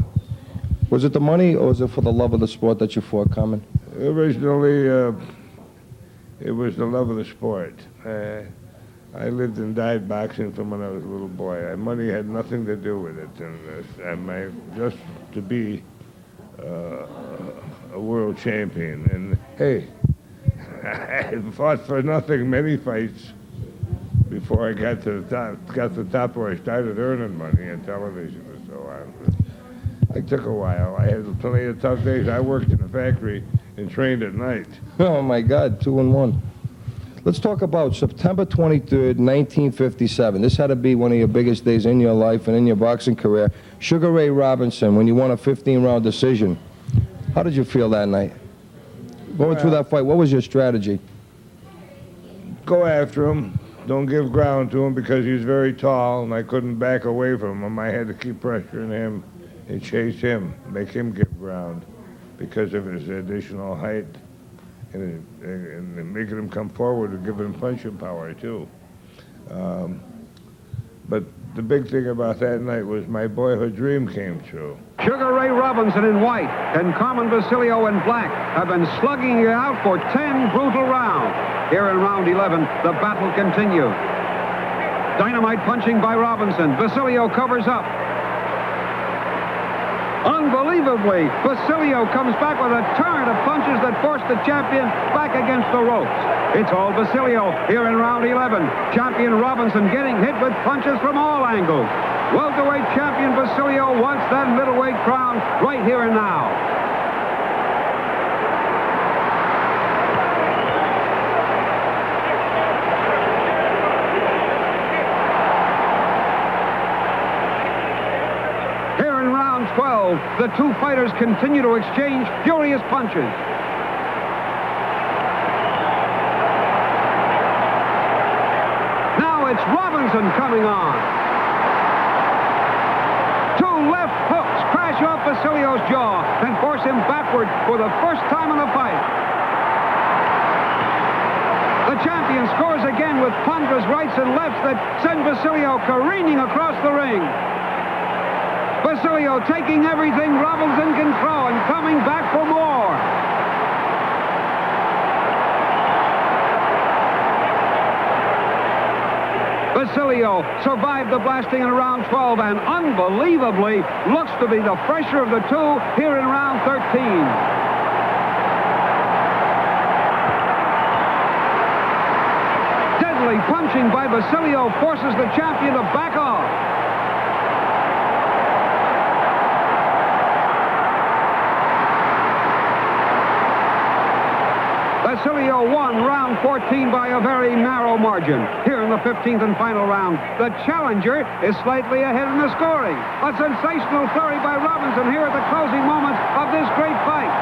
Was it the money or was it for the love of the sport that you fought, Carmen? Originally, it was the love of the sport. I lived and died boxing from when I was a little boy. Money had nothing to do with it, and just to be a world champion. And hey, I fought for nothing, many fights before I got to the top where I started earning money on television and so on. It took a while. I had plenty of tough days. I worked in a factory and trained at night. Oh my God, 2 and 1. Let's talk about September 23rd, 1957. This had to be one of your biggest days in your life and in your boxing career. Sugar Ray Robinson, when you won a 15-round decision. How did you feel that night? Going through that fight, what was your strategy? Go after him. Don't give ground to him because he's very tall, and I couldn't back away from him. I had to keep pressuring him and chase him, make him give ground because of his additional height. And making him come forward and giving him punching power, too. But the big thing about that night was my boyhood dream came true. Sugar Ray Robinson in white and Carmen Basilio in black have been slugging it out for 10 brutal rounds. Here in round 11, the battle continues. Dynamite punching by Robinson. Basilio covers up. Unbelievably, Basilio comes back with a torrent of punches that force the champion back against the ropes. It's all Basilio here in round 11. Champion Robinson getting hit with punches from all angles. Welterweight champion Basilio wants that middleweight crown right here and now. The two fighters continue to exchange furious punches. Now it's Robinson coming on. Two left hooks crash off Basilio's jaw and force him backward for the first time in the fight. The champion scores again with ponderous rights and lefts that send Basilio careening across the ring. Basilio taking everything Robinson can throw and coming back for more. Basilio survived the blasting in round 12 and unbelievably looks to be the fresher of the two here in round 13. Deadly punching by Basilio forces the champion to back off. Basilio won round 14 by a very narrow margin. Here in the 15th and final round, the challenger is slightly ahead in the scoring. A sensational flurry by Robinson here at the closing moments of this great fight.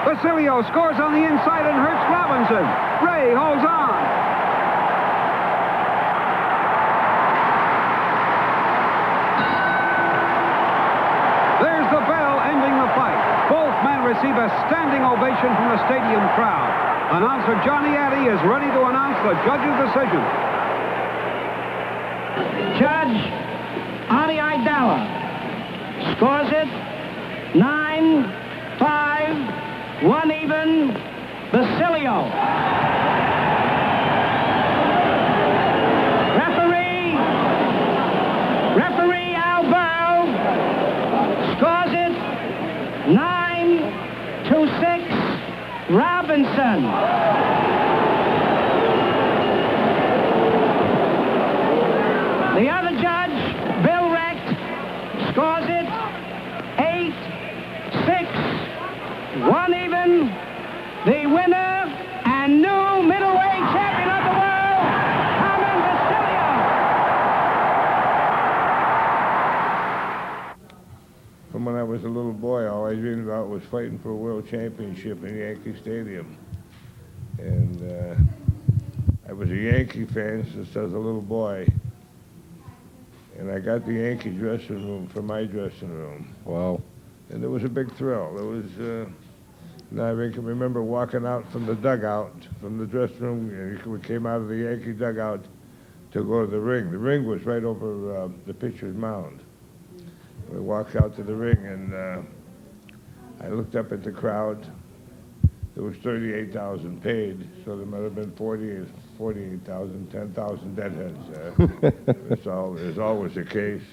Basilio scores on the inside and hurts Robinson. Ray holds on. There's the bell ending the fight. Both men receive a standing ovation from the stadium crowd. Announcer Johnny Addy is ready to announce the judge's decision. Judge Ani Idala scores it 9-5. 1 even, Basilio. Referee Al Burrow scores it 9-6, Robinson. The other judge, Bill Recht, scores it 8-6. 1 even, the winner and new middleweight champion of the world, Carmen Basilio. From when I was a little boy, all I dreamed about was fighting for a world championship in Yankee Stadium. And I was a Yankee fan since I was a little boy. And I got the Yankee dressing room for my dressing room. Wow. And it was a big thrill. It was, and I can remember walking out from the dugout, from the dressing room. We came out of the Yankee dugout to go to the ring. The ring was right over the pitcher's mound. We walked out to the ring, and I looked up at the crowd. There was 38,000 paid, so there might have been 48,000, 10,000 deadheads. It's always the case.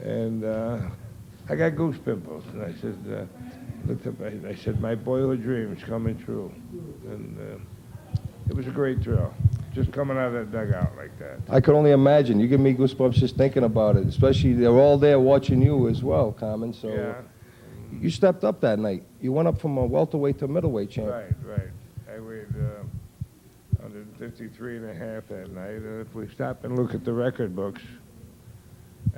And I got goose pimples, and I said, looked up, I said, my boyhood dream's coming true. And it was a great thrill, just coming out of that dugout like that. I could only imagine. You give me goosebumps just thinking about it, especially they're all there watching you as well, Carmen. So Yeah. You stepped up that night. You went up from a welterweight to a middleweight champion. Right. I weighed 153 and a half that night, and if we stop and look at the record books,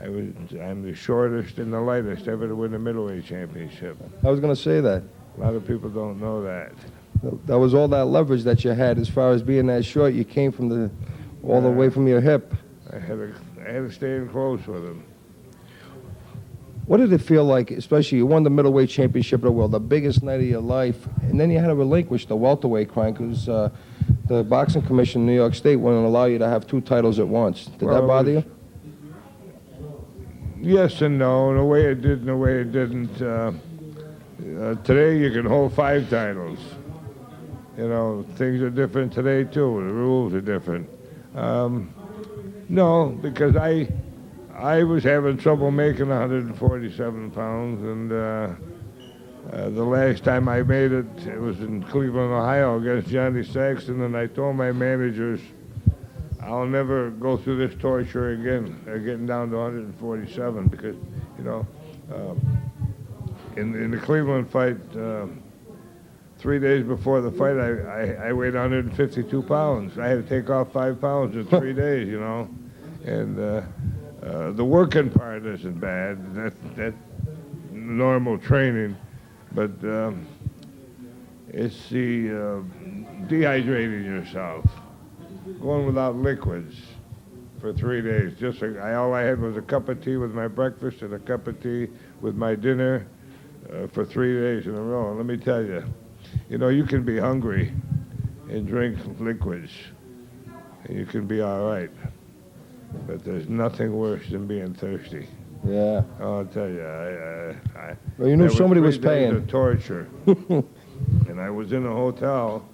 I'm the shortest and the lightest ever to win a middleweight championship. I was going to say that. A lot of people don't know that. That was all that leverage that you had as far as being that short. You came from all the way from your hip. I had to stay in close with him. What did it feel like, especially you won the middleweight championship of the world, the biggest night of your life, and then you had to relinquish the welterweight crown because the boxing commission in New York State wouldn't allow you to have 2 titles at once. Did that bother you? Yes and no. In a way it did, in a way it didn't. Today you can hold 5 titles. You know, things are different today too. The rules are different. No, because I was having trouble making 147 pounds, and the last time I made it, it was in Cleveland, Ohio, against Johnny Saxton, and I told my managers, I'll never go through this torture again, getting down to 147, because, you know, in the Cleveland fight, 3 days before the fight, I weighed 152 pounds. I had to take off 5 pounds in 3 days, you know, and the working part isn't bad. That's normal training, but it's the dehydrating yourself, going without liquids for 3 days. All I had was a cup of tea with my breakfast and a cup of tea with my dinner for 3 days in a row. And let me tell you, you know, you can be hungry and drink liquids, and you can be all right. But there's nothing worse than being thirsty. Yeah. I'll tell you, Well, you knew somebody was 3 days paying. of torture. And I was in a hotel,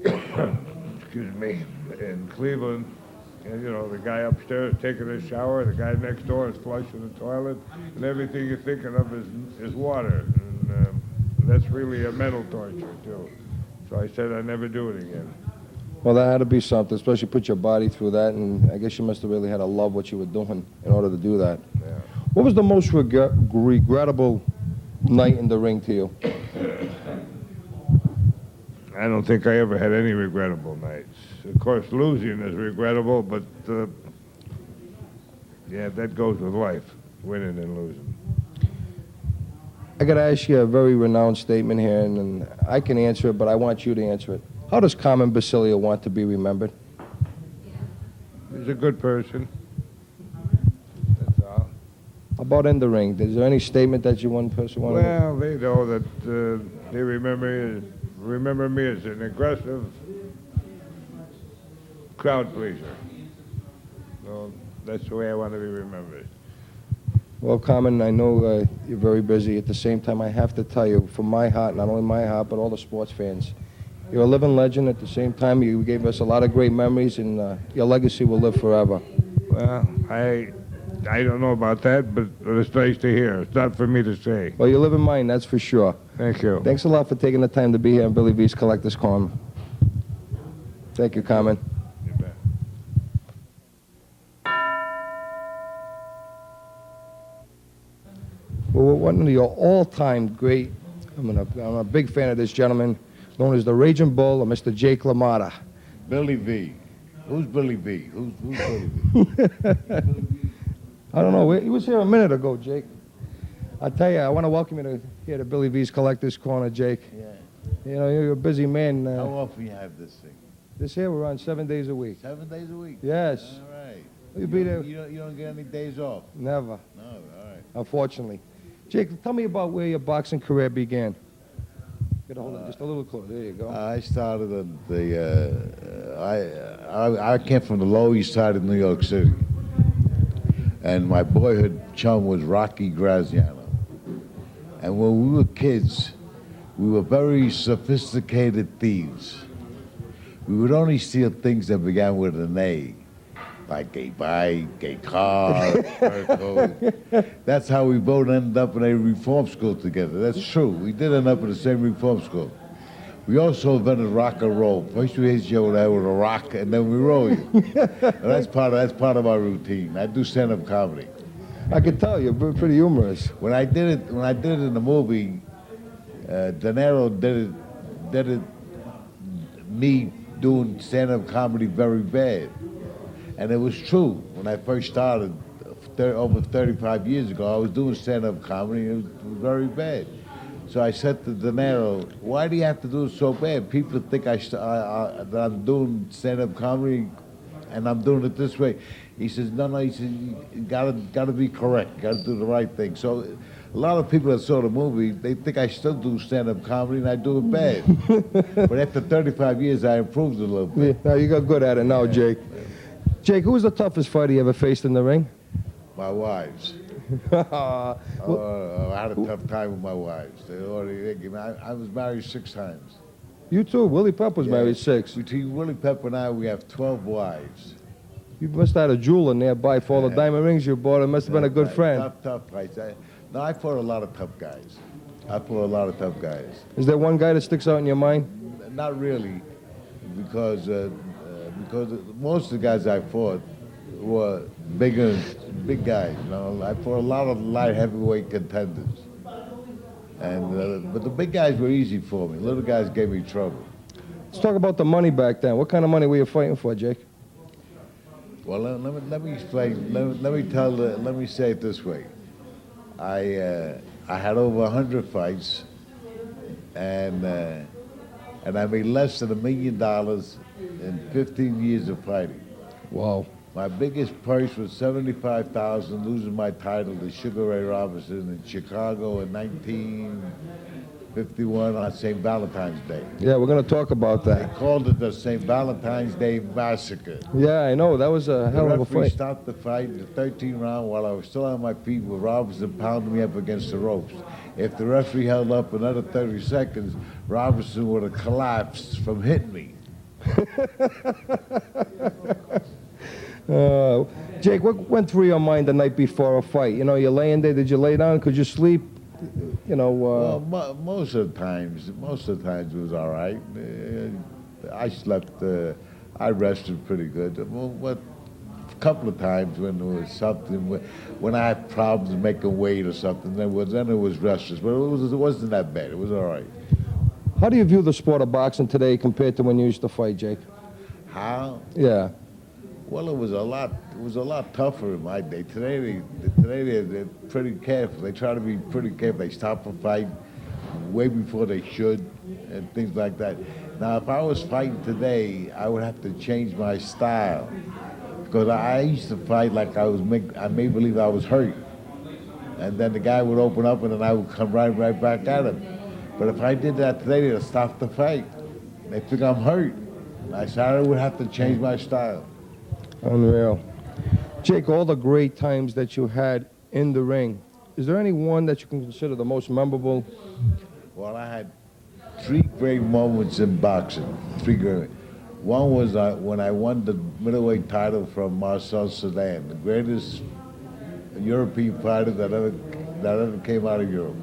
excuse me, in Cleveland, and you know, the guy upstairs taking a shower, the guy next door is flushing the toilet, and everything you're thinking of is water. And that's really a mental torture too. So I said I'd never do it again. Well, that had to be something, especially put your body through that, and I guess you must have really had to love what you were doing in order to do that. Yeah. What was the most regrettable night in the ring to you? I don't think I ever had any regrettable nights. Of course, losing is regrettable, but yeah, that goes with life, winning and losing. I got to ask you a very renowned statement here, and I can answer it, but I want you to answer it. How does Carmen Basilio want to be remembered? He's a good person. That's all. How about in the ring? Is there any statement that you one person want to make? Well, they know that they remember me as an aggressive crowd pleaser. So that's the way I want to be remembered. Well, Carmen, I know you're very busy. At the same time, I have to tell you, from my heart, not only my heart, but all the sports fans, you're a living legend. At the same time, you gave us a lot of great memories, and your legacy will live forever. Well, I don't know about that, but it's nice to hear. It's not for me to say. Well, you live in mine, that's for sure. Thank you. Thanks a lot for taking the time to be here on Billy V's Collector's Corner. Thank you, Carmen. You bet. Well, one of your all-time great, I'm a big fan of this gentleman, known as the Raging Bull, or Mr. Jake LaMotta. Billy V. Who's Billy V? Who's Billy V? I don't know. He was here a minute ago, Jake. I tell you, I want to welcome you here to Billy V's Collector's Corner, Jake. Yeah. You know, you're a busy man. How often you have this thing? This here, we're on 7 days a week. 7 days a week? Yes. All right. You'll be there. You don't get any days off? Never, No, all right. unfortunately. Jake, tell me about where your boxing career began. Get a hold of it just a little closer. There you go. I started I came from the Lower East Side of New York City. And my boyhood chum was Rocky Graziano. And when we were kids, we were very sophisticated thieves. We would only steal things that began with an A, like a bike, a car, fur coat. That's how we both ended up in a reform school together. That's true. We did end up in the same reform school. We also invented rock and roll. First we hit you with a rock, and then we roll you. And that's part of our routine. I do stand-up comedy. I can tell you're pretty humorous. When I did it in the movie, De Niro did it me doing stand-up comedy very bad. And it was true. When I first started, over 35 years ago, I was doing stand-up comedy, and it was very bad. So I said to De Niro, why do you have to do it so bad? People think that I'm doing stand-up comedy, and I'm doing it this way. He says, no, he says, you gotta be correct, gotta do the right thing. So a lot of people that saw the movie, they think I still do stand-up comedy, and I do it bad. But after 35 years, I improved a little bit. Yeah, you got good at it now, Jake. Jake, who was the toughest fighter you ever faced in the ring? My wives. I had a tough time with my wives. I was married 6 times. You too. Willie Pep was married 6. Between Willie Pep and I, we have 12 wives. You must have had a jeweler nearby for all the diamond rings you bought. It must have been a good friend. Tough fights. I fought a lot of tough guys. Is there one guy that sticks out in your mind? Not really, because most of the guys I fought were big guys. You know, I fought a lot of light heavyweight contenders, and but the big guys were easy for me. Little guys gave me trouble. Let's talk about the money back then. What kind of money were you fighting for, Jake? Well, let me explain. Let me say it this way. I had over 100 fights, and I made less than $1 million in 15 years of fighting. Wow. My biggest purse was $75,000, losing my title to Sugar Ray Robinson in Chicago in 1951 on St. Valentine's Day. Yeah, we're going to talk about that. They called it the St. Valentine's Day Massacre. Yeah, I know. That was a hell of a The referee fight. stopped the fight in the 13th round while I was still on my feet with Robinson pounding me up against the ropes. If the referee held up another 30 seconds, Robinson would have collapsed from hitting me. Jake, what went through your mind the night before a fight? You know, you're laying there. Did you lay down? Could you sleep? You know. Well, most of the times it was all right. I slept. I rested pretty good. But couple of times when there was something, when I had problems making weight or something, then it was restless. But it wasn't that bad. It was all right. How do you view the sport of boxing today compared to when you used to fight, Jake? How? Yeah. Well, it was a lot tougher in my day. Today they're pretty careful. They try to be pretty careful. They stop a fight way before they should, and things like that. Now, if I was fighting today, I would have to change my style, because I used to fight like I made believe I was hurt, and then the guy would open up, and then I would come right back at him. But if I did that today, they'd stop the fight. They think I'm hurt. I said I would have to change my style. Unreal. Jake, all the great times that you had in the ring, is there any one that you can consider the most memorable? Well, I had 3 great moments in boxing. 3 great. One was when I won the middleweight title from Marcel Cerdan, the greatest European fighter that ever came out of Europe.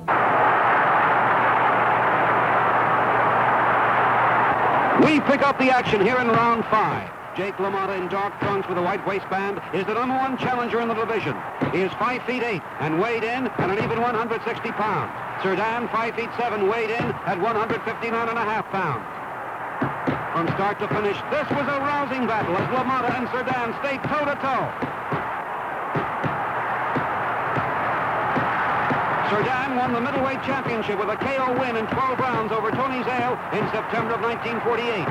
We pick up the action here in round 5. Jake LaMotta in dark trunks with a white waistband is the #1 challenger in the division. He is 5 feet 8 and weighed in at an even 160 pounds. Cerdan, 5 feet 7, weighed in at 159.5 pounds. From start to finish, this was a rousing battle as LaMotta and Cerdan stayed toe-to-toe. Cerdan won the middleweight championship with a KO win in 12 rounds over Tony Zale in September of 1948.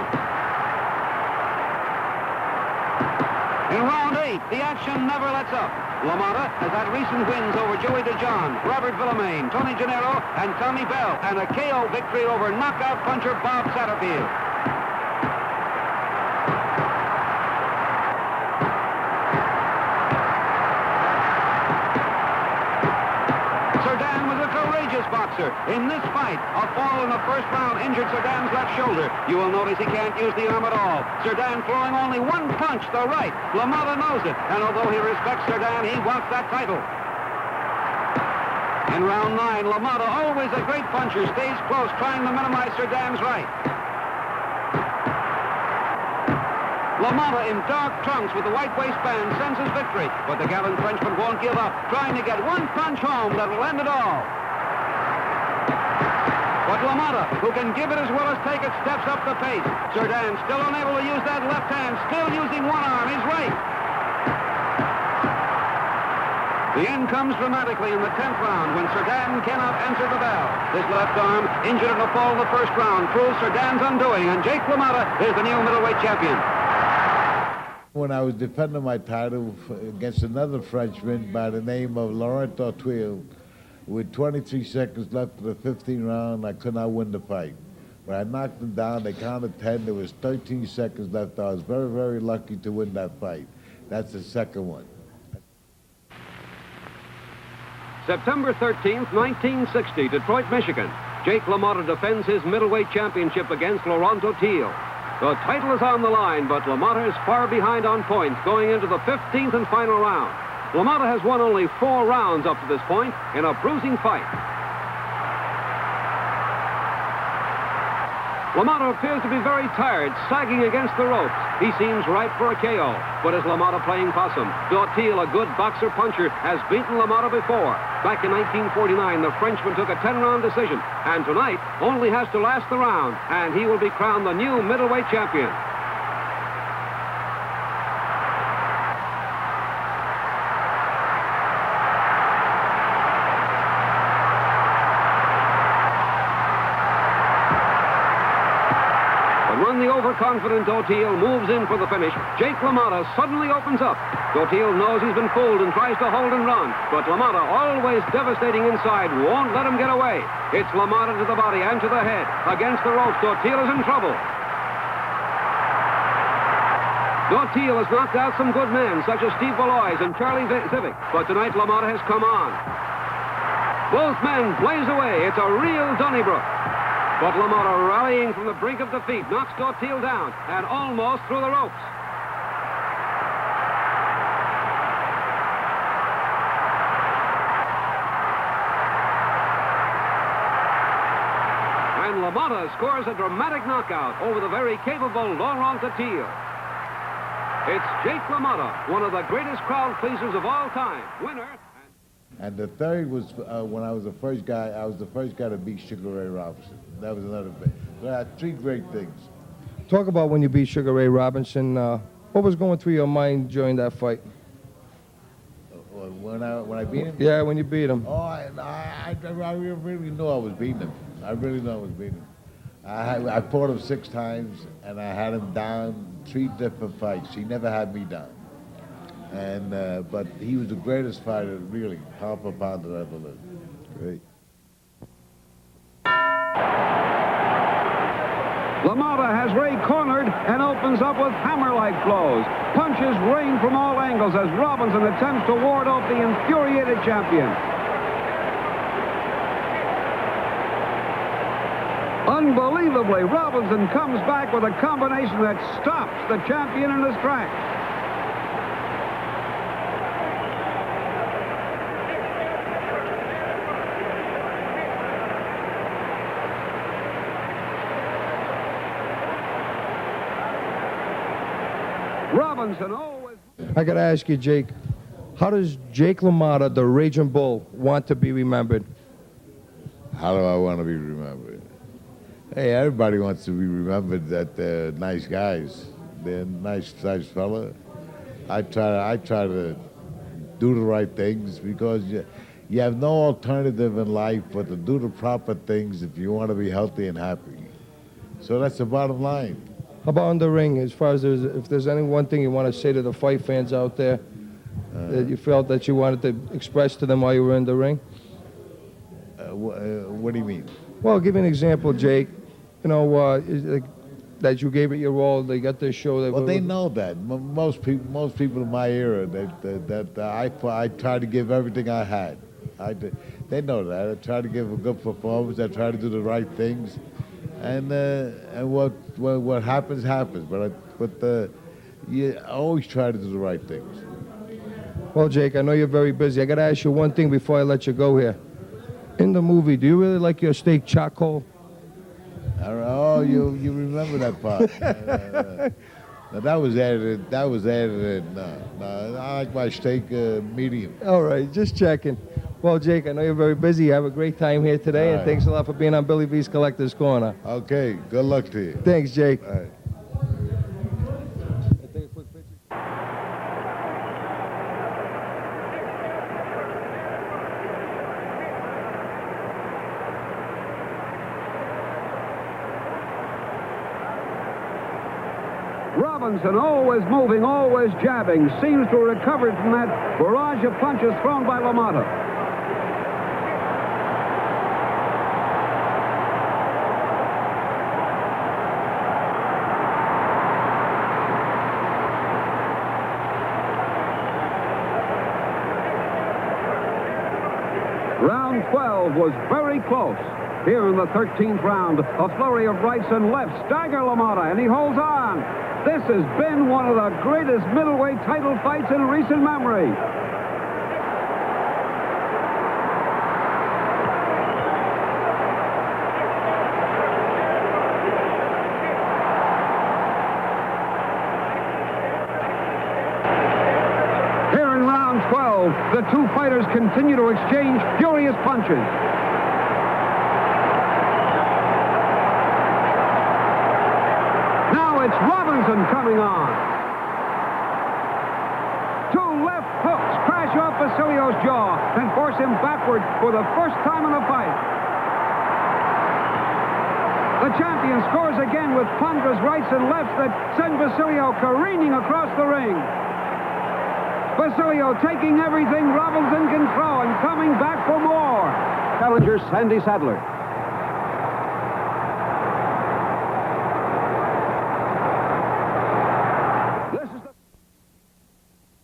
In round 8, the action never lets up. LaMotta has had recent wins over Joey DeJohn, Robert Villamain, Tony Gennaro, and Tommy Bell, and a KO victory over knockout puncher Bob Satterfield. Cerdan was a courageous boxer. In this fight, a fall in the first round injured Cerdan's left shoulder. You will notice he can't use the arm at all. Cerdan throwing only 1 punch, the right. LaMotta knows it, and although he respects Cerdan, he wants that title. In round 9, LaMotta, always a great puncher, stays close, trying to minimize Cerdan's right. LaMotta in dark trunks with the white waistband sends his victory, but the gallant Frenchman won't give up, trying to get 1 punch home that will end it all. But LaMotta, who can give it as well as take it, steps up the pace. Cerdan still unable to use that left hand, still using 1 arm, his right. The end comes dramatically in the 10th round when Cerdan cannot answer the bell. His left arm, injured in a fall in the first round, proves Cerdan's undoing, and Jake LaMotta is the new middleweight champion. When I was defending my title against another Frenchman by the name of Laurent Tortuil, with 23 seconds left in the 15th round, I could not win the fight. When I knocked him down, they counted 10. There was 13 seconds left. I was very, very lucky to win that fight. That's the second one. September 13th, 1960, Detroit, Michigan. Jake LaMotta defends his middleweight championship against Laurent Tortuil. The title is on the line, but LaMotta is far behind on points going into the 15th and final round. LaMotta has won only 4 rounds up to this point in a bruising fight. LaMotta appears to be very tired, sagging against the ropes. He seems ripe for a KO. But is LaMotta playing possum? Tortuil, a good boxer-puncher, has beaten LaMotta before. Back in 1949, the Frenchman took a 10-round decision, and tonight only has to last the round, and he will be crowned the new middleweight champion. When the overconfident Tortuil moves in for the finish, Jake LaMotta suddenly opens up. Tortuil knows he's been fooled and tries to hold and run, but LaMotta, always devastating inside, won't let him get away. It's LaMotta to the body and to the head. Against the ropes, Tortuil is in trouble. Tortuil has knocked out some good men, such as Steve Valois and Charlie Zivic, but tonight LaMotta has come on. Both men blaze away. It's a real Donnybrook. But LaMotta, rallying from the brink of defeat, knocks Tortuil down and almost through the ropes. And LaMotta. LaMotta. LaMotta scores a dramatic knockout over the very capable Laurent Tortuil. It's Jake LaMotta, one of the greatest crowd pleasers of all time. Winner. And the third was when I was the first guy. I was the first guy to beat Sugar Ray Robinson. That was another thing. So I had three great things. Talk about when you beat Sugar Ray Robinson. What was going through your mind during that fight? When I beat him? Yeah, when you beat him. Oh, I really knew I was beating him. I really knew I was beating him. I fought him 6 times, and I had him down 3 different fights. He never had me down. And but he was the greatest fighter, really, pound for pound that ever lived. Great. LaMotta has Ray cornered and opens up with hammer-like blows. Punches rain from all angles as Robinson attempts to ward off the infuriated champion. Unbelievably, Robinson comes back with a combination that stops the champion in his tracks. Robinson always... I got to ask you, Jake, how does Jake LaMotta, the Raging Bull, want to be remembered? How do I want to be remembered? Hey, everybody wants to be remembered that they're nice guys. They're nice fella. I try to do the right things because you have no alternative in life but to do the proper things if you want to be healthy and happy. So that's the bottom line. How about in the ring, as far as if there's any one thing you want to say to the fight fans out there that you felt that you wanted to express to them while you were in the ring? What do you mean? Well, give me an example, Jake. You know, that you gave it your all. They got their show. Well, they know that. Most people in my era, that I tried to give everything I had. They know that. I tried to give a good performance. I tried to do the right things. And what happens, happens. But you always try to do the right things. Well, Jake, I know you're very busy. I got to ask you one thing before I let you go here. In the movie, do you really like your steak charcoal? Oh, you remember that part. No, that was edited. No, I like my steak medium. All right, just checking. Well, Jake, I know you're very busy. Have a great time here today, and thanks a lot for being on Billy V's Collector's Corner. Okay, good luck to you. Thanks, Jake. All right. Take a quick picture. Robinson, always moving, always jabbing, seems to have recovered from that barrage of punches thrown by LaMotta. Round 12 was very close. Here in the 13th round, a flurry of rights and lefts stagger LaMotta, and he holds on. This has been one of the greatest middleweight title fights in recent memory. Here in round 12, the two fighters continue to exchange furious punches. It's Robinson coming on. Two left hooks crash off Basilio's jaw and force him backward for the first time in the fight. The champion scores again with ponderous rights and lefts that send Basilio careening across the ring. Basilio taking everything Robinson can throw and coming back for more. Challenger Sandy Sadler.